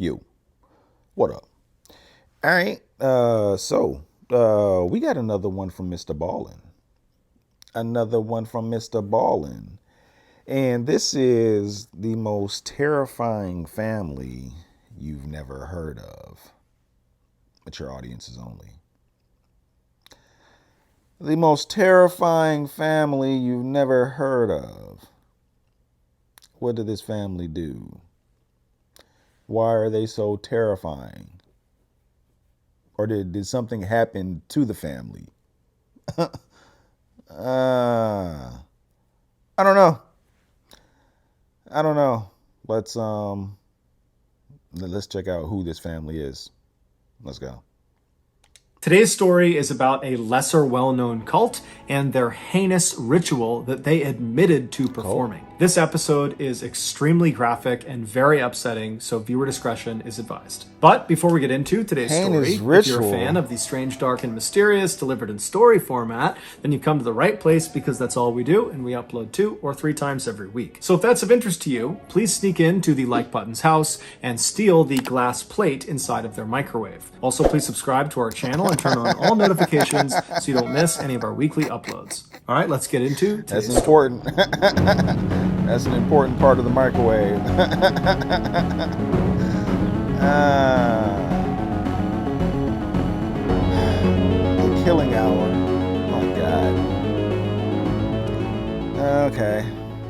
You. What up? All right. We got another one from MrBallen. Another one from MrBallen. And this is the most terrifying family you've never heard of. Mature audiences only. The most terrifying family you've never heard of. What did this family do? Why are they so terrifying? Or did something happen to the family? I don't know. Let's check out who this family is. Let's go. Today's story is about a lesser well-known cult and their heinous ritual that they admitted to performing. This episode is extremely graphic and very upsetting, so viewer discretion is advised. But before we get into today's story, if you're a fan of the strange, dark, and mysterious delivered in story format, then you've come to the right place because that's all we do, and we upload 2 or 3 times every week. So if that's of interest to you, please sneak into the like button's house and steal the glass plate inside of their microwave. Also, please subscribe to our channel and turn on all notifications so you don't miss any of our weekly uploads. All right, let's get into today's That's important. That's an important part of the microwave. The killing hour. Oh, God. Okay.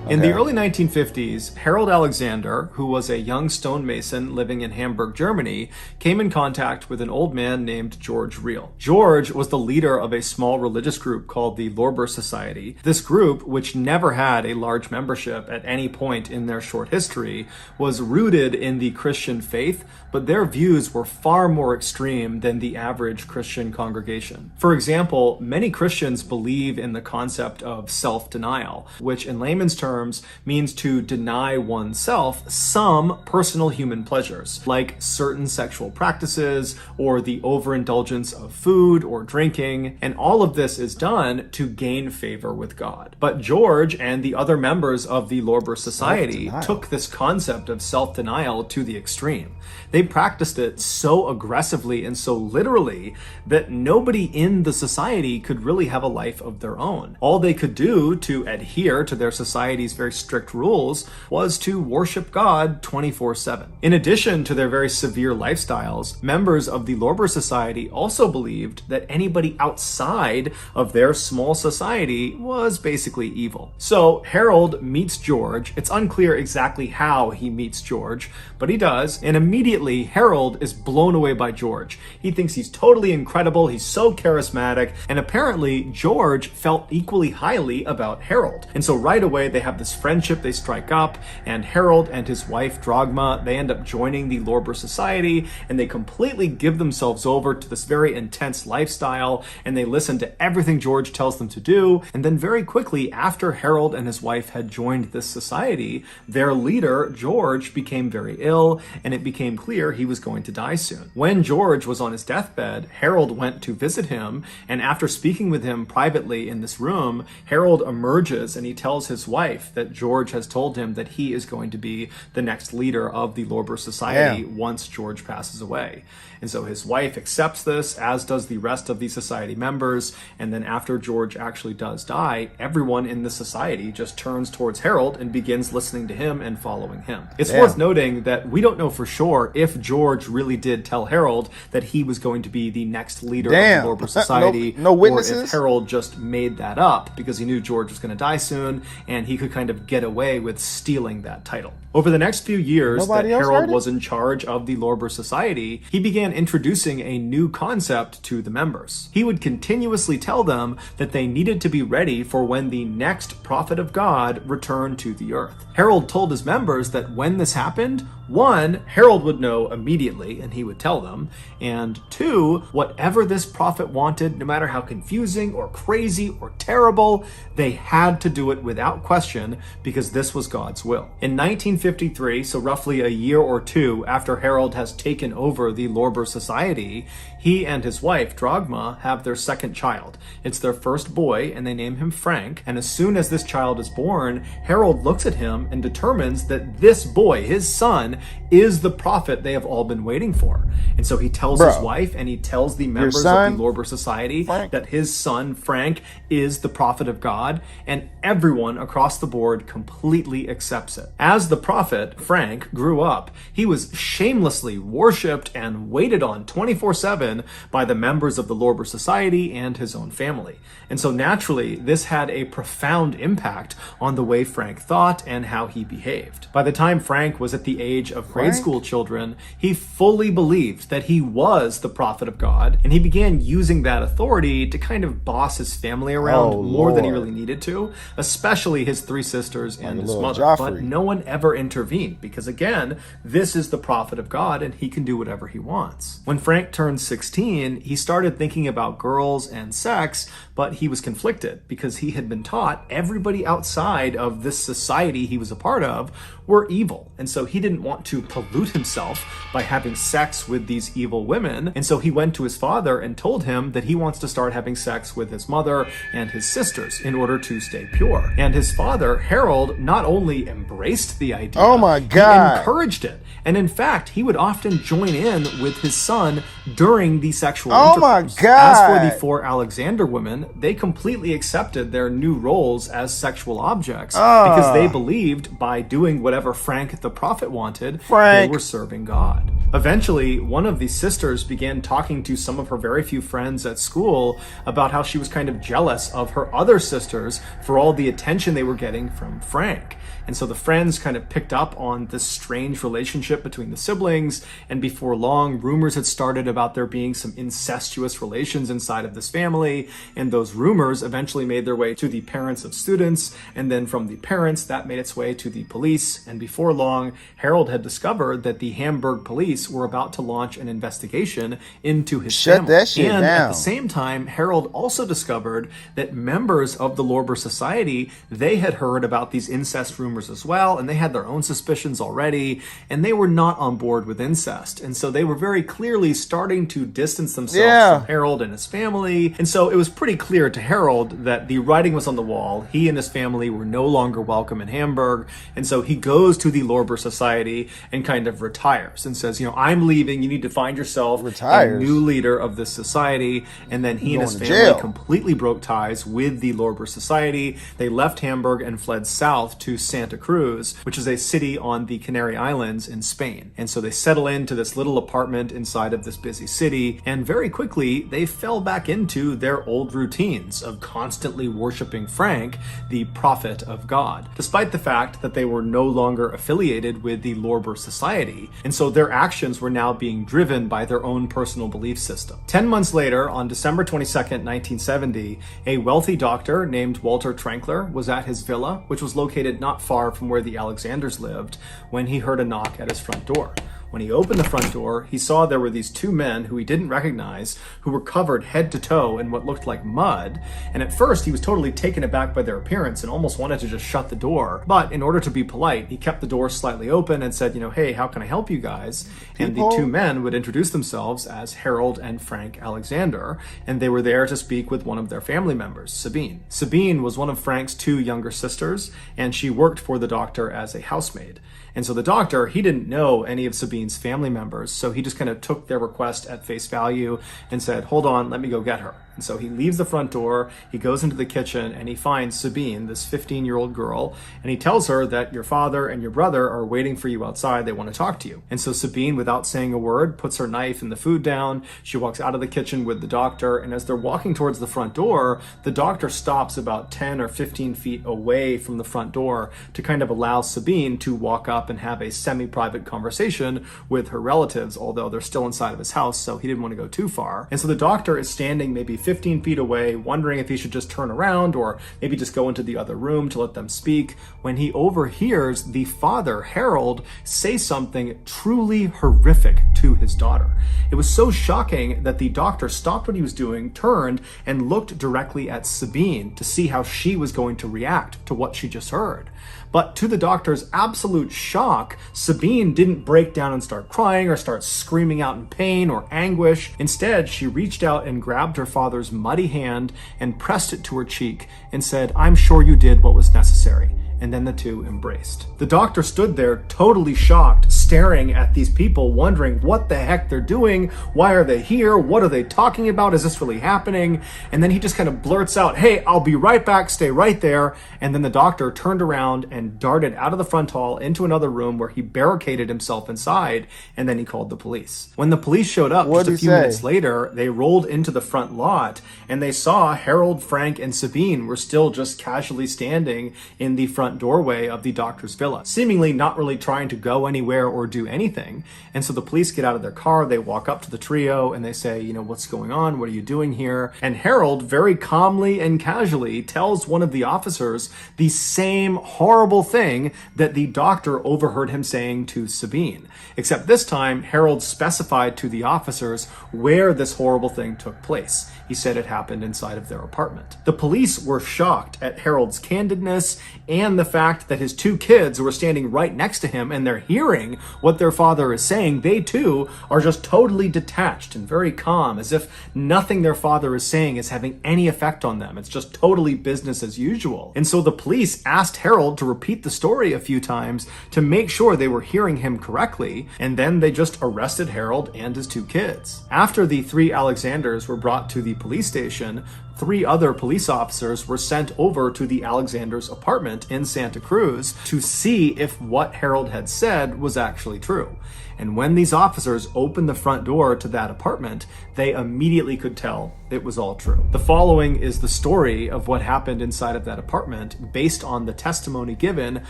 In the early 1950s, Harold Alexander, who was a young stonemason living in Hamburg, Germany, came in contact with an old man named George Reel. George was the leader of a small religious group called the Lorber Society. This group, which never had a large membership at any point in their short history, was rooted in the Christian faith, but their views were far more extreme than the average Christian congregation. For example, many Christians believe in the concept of self-denial, which in layman's terms means to deny oneself some personal human pleasures, like certain sexual practices or the overindulgence of food or drinking, and all of this is done to gain favor with God. But George and the other members of the Lorber Society took this concept of self-denial to the extreme. They practiced it so aggressively and so literally that nobody in the society could really have a life of their own. All they could do to adhere to their society's very strict rules was to worship God 24/7. In addition to their very severe lifestyles, members of the Lorber Society also believed that anybody outside of their small society was basically evil. So Harold meets George. It's unclear exactly how he meets George, but he does, and immediately Harold is blown away by George. He thinks he's totally incredible, he's so charismatic, and apparently George felt equally highly about Harold. And so right away they have this friendship they strike up, and Harold and his wife Dragma, they end up joining the Lorber Society, and they completely give themselves over to this very intense lifestyle, and they listen to everything George tells them to do. And then very quickly after Harold and his wife had joined this society, their leader George became very ill, and it became clear he was going to die soon. When George was on his deathbed, Harold went to visit him, and after speaking with him privately in this room, Harold emerges and he tells his wife that George has told him that he is going to be the next leader of the Lorber Society once George passes away. And so his wife accepts this, as does the rest of the society members, and then after George actually does die, everyone in the society just turns towards Harold and begins listening to him and following him. It's worth noting that we don't know for sure if George really did tell Harold that he was going to be the next leader of the Lorber Society, no witnesses? or if Harold just made that up because he knew George was going to die soon and he could kind of get away with stealing that title. Over the next few years that Harold was in charge of the Lorber Society, he began introducing a new concept to the members. He would continuously tell them that they needed to be ready for when the next prophet of God returned to the earth. Harold told his members that when this happened, 1, Harold would know immediately and he would tell them, and 2, whatever this prophet wanted, no matter how confusing or crazy or terrible, they had to do it without question sin because this was God's will. In 1953, so roughly a year or two after Harold has taken over the Lorber Society, he and his wife, Dragma, have their second child. It's their first boy, and they name him Frank. And as soon as this child is born, Harold looks at him and determines that this boy, his son, is the prophet they have all been waiting for. And so he tells his wife and he tells the members of the Lorber Society that his son, Frank, is the prophet of God, and everyone across the board completely accepts it. As the prophet, Frank, grew up, he was shamelessly worshipped and waited on 24/7 by the members of the Lorber Society and his own family. And so naturally, this had a profound impact on the way Frank thought and how he behaved. By the time Frank was at the age of grade school children, he fully believed that he was the prophet of God, and he began using that authority to kind of boss his family around more than he really needed to, especially his three sisters and his mother. But no one ever intervened because, again, this is the prophet of God and he can do whatever he wants. When Frank turned 16, he started thinking about girls and sex, but he was conflicted because he had been taught everybody outside of this society he was a part of were evil. And so he didn't want to pollute himself by having sex with these evil women. And so he went to his father and told him that he wants to start having sex with his mother and his sisters in order to stay pure. And his father, Harold, not only embraced the idea, he encouraged it. And in fact, he would often join in with his son during the sexual intercourse. As for the four Alexander women, they completely accepted their new roles as sexual objects because they believed by doing whatever Frank the prophet wanted, they were serving God. Eventually, one of the sisters began talking to some of her very few friends at school about how she was kind of jealous of her other sisters for all the attention they were getting from Frank. And so the friends kind of picked up on this strange relationship between the siblings, and before long, rumors had started about there being some incestuous relations inside of this family, and those rumors eventually made their way to the parents of students, and then from the parents, that made its way to the police, and before long, Harold had discovered that the Hamburg police were about to launch an investigation into his family. And at the same time, Harold also discovered that members of the Lorber Society, they had heard about these incest rumors as well, and they had their own suspicions already, and they were not on board with incest. And so they were very clearly starting to distance themselves from Harold and his family. And so it was pretty clear to Harold that the writing was on the wall. He and his family were no longer welcome in Hamburg. And so he goes to the Lorber Society and kind of retires and says, I'm leaving. You need to find yourself a new leader of this society. And then he and his family completely broke ties with the Lorber Society. They left Hamburg and fled south to Santa Cruz, which is a city on the Canary Islands in Spain. And so they settle into this little apartment inside of this busy city, and very quickly they fell back into their old routines of constantly worshiping Frank, the prophet of God, despite the fact that they were no longer affiliated with the Lorber Society. And so their actions were now being driven by their own personal belief system. 10 months later, on December 22nd, 1970, a wealthy doctor named Walter Trankler was at his villa, which was located not far from where the Alexanders lived, when he heard a knock at his front door. When he opened the front door, he saw there were these two men who he didn't recognize, who were covered head to toe in what looked like mud. And at first, he was totally taken aback by their appearance and almost wanted to just shut the door. But in order to be polite, he kept the door slightly open and said, hey, how can I help you guys? And the two men would introduce themselves as Harold and Frank Alexander, and they were there to speak with one of their family members, Sabine. Sabine was one of Frank's two younger sisters, and she worked for the doctor as a housemaid. And so the doctor, he didn't know any of Sabine's family members, so he just kind of took their request at face value and said, hold on, let me go get her. And so he leaves the front door, he goes into the kitchen, and he finds Sabine, this 15-year-old girl, and he tells her that your father and your brother are waiting for you outside. They want to talk to you. And so Sabine, without saying a word, puts her knife and the food down. She walks out of the kitchen with the doctor, and as they're walking towards the front door, the doctor stops about 10 or 15 feet away from the front door to kind of allow Sabine to walk up and have a semi-private conversation with her relatives, although they're still inside of his house, so he didn't want to go too far. And so the doctor is standing maybe 15 feet away, wondering if he should just turn around or maybe just go into the other room to let them speak, when he overhears the father, Harold, say something truly horrific to his daughter. It was so shocking that the doctor stopped what he was doing, turned, and looked directly at Sabine to see how she was going to react to what she just heard. But to the doctor's absolute shock, Sabine didn't break down and start crying or start screaming out in pain or anguish. Instead, she reached out and grabbed her father's muddy hand and pressed it to her cheek and said, "I'm sure you did what was necessary." And then the two embraced. The doctor stood there totally shocked, staring at these people, wondering what the heck they're doing. Why are they here? What are they talking about? Is this really happening? And then he just kind of blurts out, "Hey, I'll be right back. Stay right there." And then the doctor turned around and darted out of the front hall into another room where he barricaded himself inside, and then he called the police. When the police showed up just a few minutes later, they rolled into the front lot and they saw Harold, Frank, and Sabine were still just casually standing in the front doorway of the doctor's villa, seemingly not really trying to go anywhere or do anything. And so the police get out of their car, they walk up to the trio and they say, "What's going on? What are you doing here?" And Harold very calmly and casually tells one of the officers the same horrible thing that the doctor overheard him saying to Sabine. Except this time, Harold specified to the officers where this horrible thing took place. He said it happened inside of their apartment. The police were shocked at Harold's candidness and the fact that his two kids were standing right next to him and they're hearing what their father is saying. They too are just totally detached and very calm, as if nothing their father is saying is having any effect on them. It's just totally business as usual. And so the police asked Harold to repeat the story a few times to make sure they were hearing him correctly, and then they just arrested Harold and his two kids. After the three Alexanders were brought to the police station, 3 other police officers were sent over to the Alexander's apartment in Santa Cruz to see if what Harold had said was actually true. And when these officers opened the front door to that apartment, they immediately could tell it was all true. The following is the story of what happened inside of that apartment based on the testimony given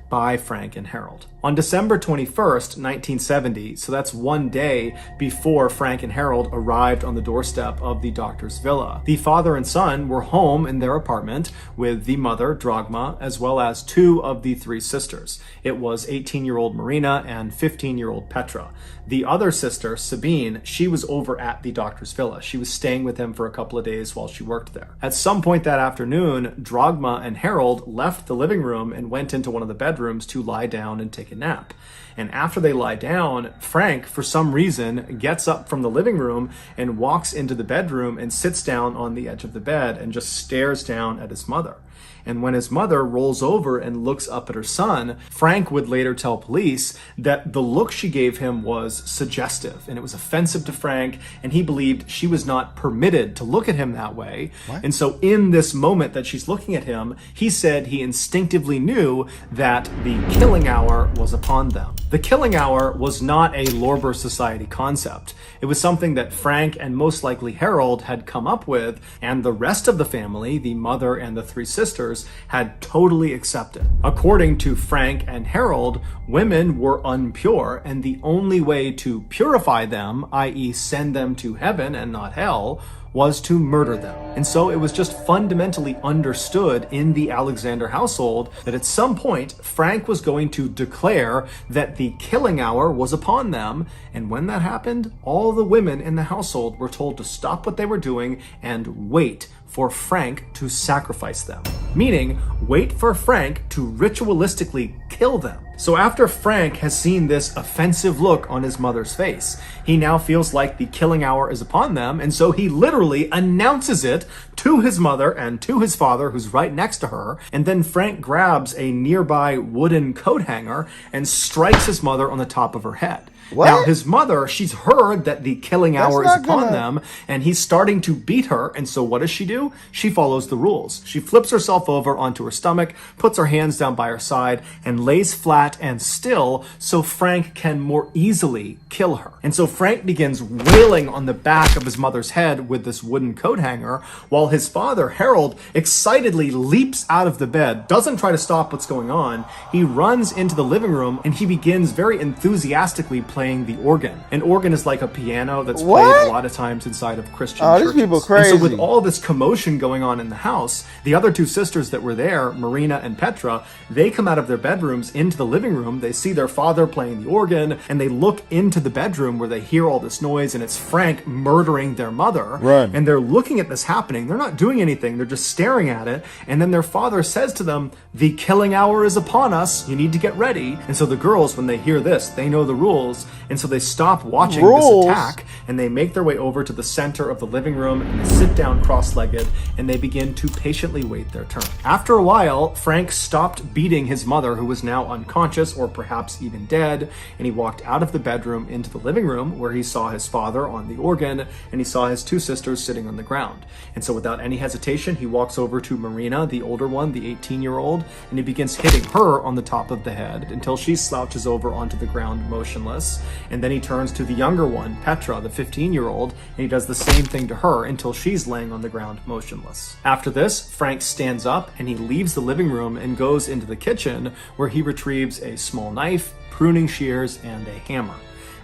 by Frank and Harold. On December 21st, 1970, so that's one day before Frank and Harold arrived on the doorstep of the doctor's villa, the father and son were home in their apartment with the mother, Dragma, as well as 2 of the 3 sisters. It was 18-year-old Marina and 15-year-old Petra. The other sister, Sabine, she was over at the doctor's villa. She was staying with him for a couple of days while she worked there. At some point that afternoon, Dragma and Harold left the living room and went into one of the bedrooms to lie down and take a nap. And after they lie down, Frank, for some reason, gets up from the living room and walks into the bedroom and sits down on the edge of the bed and just stares down at his mother. And when his mother rolls over and looks up at her son, Frank would later tell police that the look she gave him was suggestive and it was offensive to Frank, and he believed she was not permitted to look at him that way. What? And so in this moment that she's looking at him, he said he instinctively knew that the killing hour was upon them. The killing hour was not a Lorber Society concept. It was something that Frank and most likely Harold had come up with, and the rest of the family, the mother and the 3 sisters, had totally accepted. According to Frank and Harold, women were impure, and the only way to purify them, i.e. send them to heaven and not hell, was to murder them. And so it was just fundamentally understood in the Alexander household that at some point Frank was going to declare that the killing hour was upon them, and when that happened, all the women in the household were told to stop what they were doing and wait for Frank to sacrifice them. Meaning, wait for Frank to ritualistically kill them. So after Frank has seen this offensive look on his mother's face, he now feels like the killing hour is upon them, and so he literally announces it to his mother and to his father, who's right next to her, and then Frank grabs a nearby wooden coat hanger and strikes his mother on the top of her head. What? Now, his mother, she's heard that the killing hour is upon them, and he's starting to beat her, and so what does she do? She follows the rules. She flips herself over onto her stomach, puts her hands down by her side, and lays flat and still so Frank can more easily kill her. And so Frank begins wailing on the back of his mother's head with this wooden coat hanger while while his father, Harold, excitedly leaps out of the bed, doesn't try to stop what's going on. He runs into the living room and he begins very enthusiastically playing the organ. An organ is like a piano that's played a lot of times inside of Christian churches. These people crazy. And so with all this commotion going on in the house, the other two sisters that were there, Marina and Petra, they come out of their bedrooms into the living room. They see their father playing the organ and they look into the bedroom where they hear all this noise, and it's Frank murdering their mother. Right. And they're looking at this happening. They're not doing anything. They're just staring at it. And then their father says to them, "The killing hour is upon us. You need to get ready." And so the girls, when they hear this, they know the rules. And so they stop watching this attack and they make their way over to the center of the living room and they sit down cross-legged and they begin to patiently wait their turn. After a while, Frank stopped beating his mother, who was now unconscious or perhaps even dead, and he walked out of the bedroom into the living room where he saw his father on the organ and he saw his two sisters sitting on the ground. And so without any hesitation, he walks over to Marina, the older one, the 18-year-old, and he begins hitting her on the top of the head until she slouches over onto the ground motionless. And then he turns to the younger one, Petra, the 15-year-old, and he does the same thing to her until she's laying on the ground motionless. After this, Frank stands up and he leaves the living room and goes into the kitchen where he retrieves a small knife, pruning shears, and a hammer.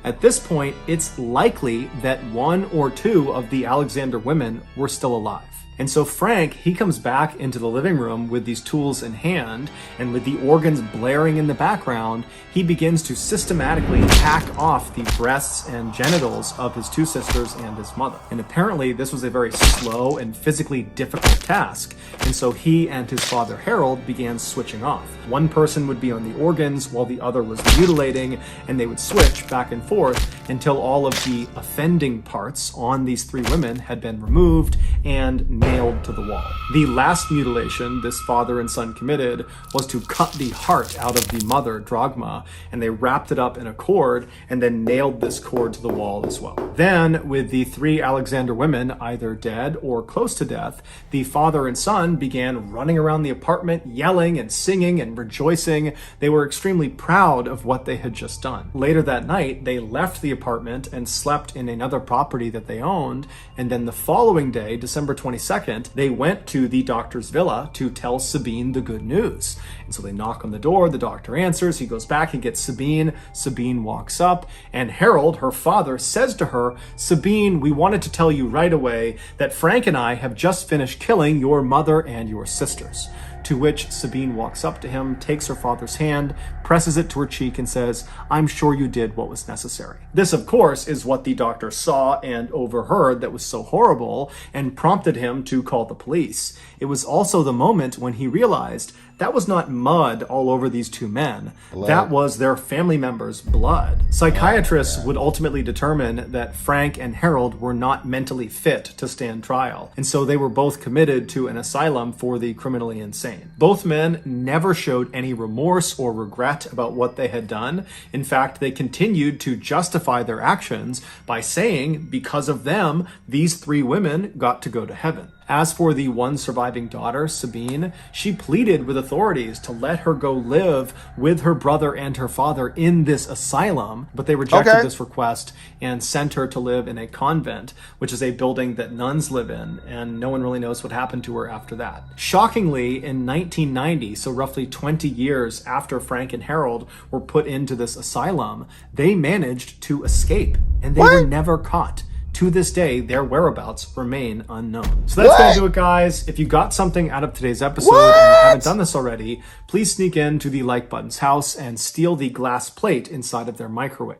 At this point, it's likely that one or two of the Alexander women were still alive. And so Frank, he comes back into the living room with these tools in hand, and with the organs blaring in the background, he begins to systematically hack off the breasts and genitals of his two sisters and his mother. And apparently this was a very slow and physically difficult task, and so he and his father Harold began switching off. One person would be on the organs while the other was mutilating, and they would switch back and forth until all of the offending parts on these three women had been removed and nailed to the wall. The last mutilation this father and son committed was to cut the heart out of the mother, Dragma, and they wrapped it up in a cord and then nailed this cord to the wall as well. Then, with the three Alexander women either dead or close to death, the father and son began running around the apartment, yelling and singing and rejoicing. They were extremely proud of what they had just done. Later that night, they left the apartment and slept in another property that they owned, and then the following day, December 22nd, they went to the doctor's villa to tell Sabine the good news. And so they knock on the door, the doctor answers, he goes back, he gets Sabine. Sabine walks up, and Harold, her father, says to her, "Sabine, we wanted to tell you right away that Frank and I have just finished killing your mother and your sisters." To which Sabine walks up to him, takes her father's hand, presses it to her cheek, and says, "I'm sure you did what was necessary." This, of course, is what the doctor saw and overheard that was so horrible and prompted him to call the police. It was also the moment when he realized that was not mud all over these two men. Blood. That was their family members' blood. Psychiatrists would ultimately determine that Frank and Harold were not mentally fit to stand trial, and so they were both committed to an asylum for the criminally insane. Both men never showed any remorse or regret about what they had done. In fact, they continued to justify their actions by saying, because of them, these three women got to go to heaven. As for the one surviving daughter, Sabine, she pleaded with authorities to let her go live with her brother and her father in this asylum, but they rejected this request and sent her to live in a convent, which is a building that nuns live in, and no one really knows what happened to her after that. Shockingly, in 1990, so roughly 20 years after Frank and Harold were put into this asylum, they managed to escape, and they were never caught. To this day, their whereabouts remain unknown. So that's going to do it, guys. If you got something out of today's episode and you haven't done this already, please sneak into the like button's house and steal the glass plate inside of their microwave.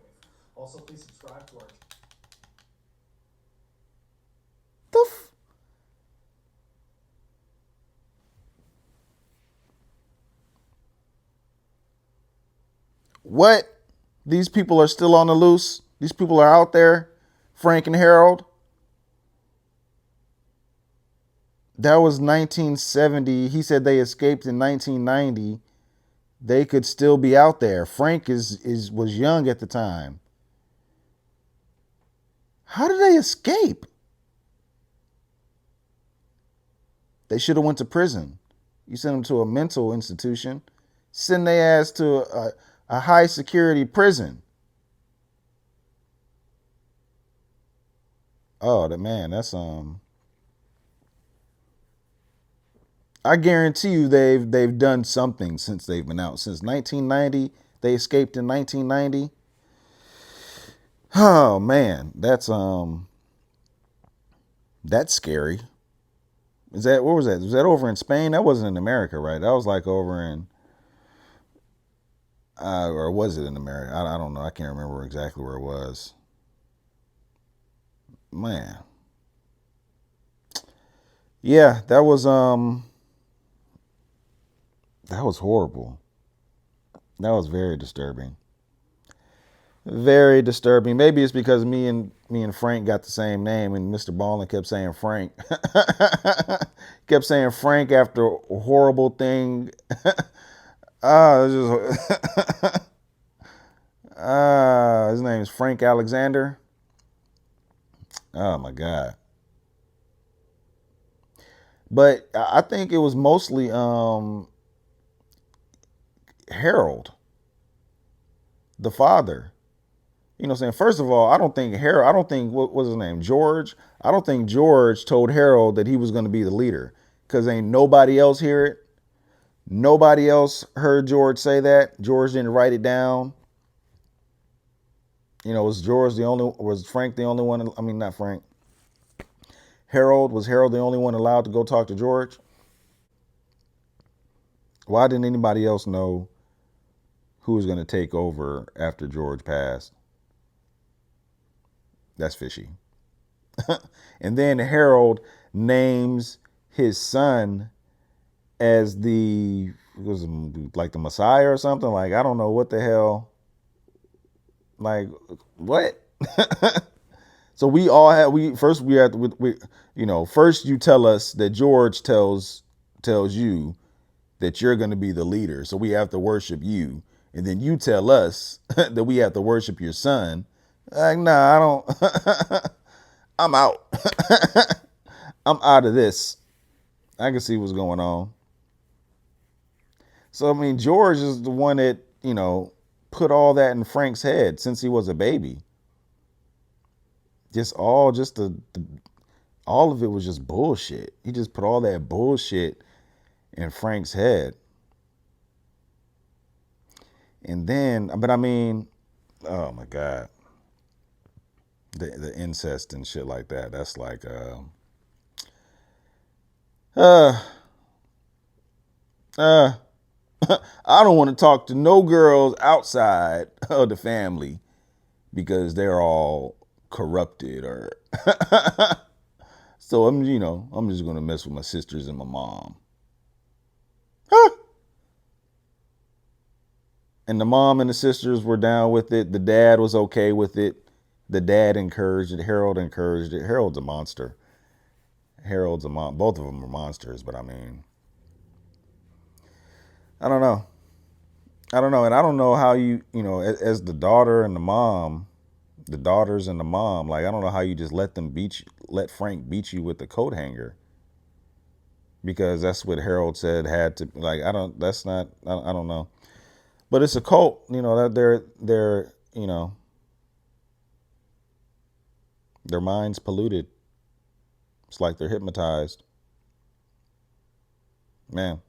Also, please subscribe to our What? These people are still on the loose? These people are out there? Frank and Harold? That was 1970. He said they escaped in 1990. They could still be out there. Frank was young at the time. How did they escape? They should have went to prison. You send them to a mental institution. Send their ass to a high security prison. Oh, man, that's I guarantee you they've done something since they've been out. Since 1990, they escaped in 1990. Oh man, that's scary. Is that what was that? Was that over in Spain? That wasn't in America, right? That was like over in or was it in America? I don't know. I can't remember exactly where it was. Man, yeah, that was horrible. That was very disturbing. Very disturbing. Maybe it's because me and Frank got the same name, and MrBallen kept saying Frank. Kept saying Frank after a horrible thing. Just his name is Frank Alexander. Oh my god. But I think it was mostly Harold, the father. You know what I'm saying? First of all, I don't think, what was his name? George? I don't think George told Harold that he was going to be the leader because ain't nobody else hear it. Nobody else heard George say that. George didn't write it down. Was Frank the only one? I mean, not Frank. Was Harold the only one allowed to go talk to George? Why didn't anybody else know who was going to take over after George passed? That's fishy. And then Harold names his son as was like the Messiah or something. Like I don't know what the hell. Like what? So we all have we have to first you tell us that George tells you that you're going to be the leader. So we have to worship you. And then you tell us that we have to worship your son. Like, nah, I don't. I'm out. I'm out of this. I can see what's going on. So, I mean, George is the one that, put all that in Frank's head since he was a baby. All of it was just bullshit. He just put all that bullshit in Frank's head. And then, but I mean, oh my God. The incest and shit like that. That's like, uh, uh, I don't want to talk to no girls outside of the family because they're all corrupted or so I'm just gonna mess with my sisters and my mom. Huh. And the mom and the sisters were down with it. The dad was okay with it. The dad encouraged it. Harold encouraged it. Harold's a monster. Both of them are monsters, but I mean, I don't know. I don't know, and I don't know how as the daughter and the mom, the daughters and the mom, like I don't know how you just let Frank beat you with the coat hanger, because that's what Harold said had to, like I don't, that's not, I don't know, but it's a cult, that they're their minds polluted. It's like they're hypnotized, man.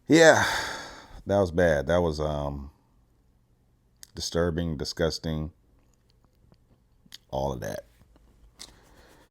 Yeah, that was bad. That was disturbing, disgusting, all of that.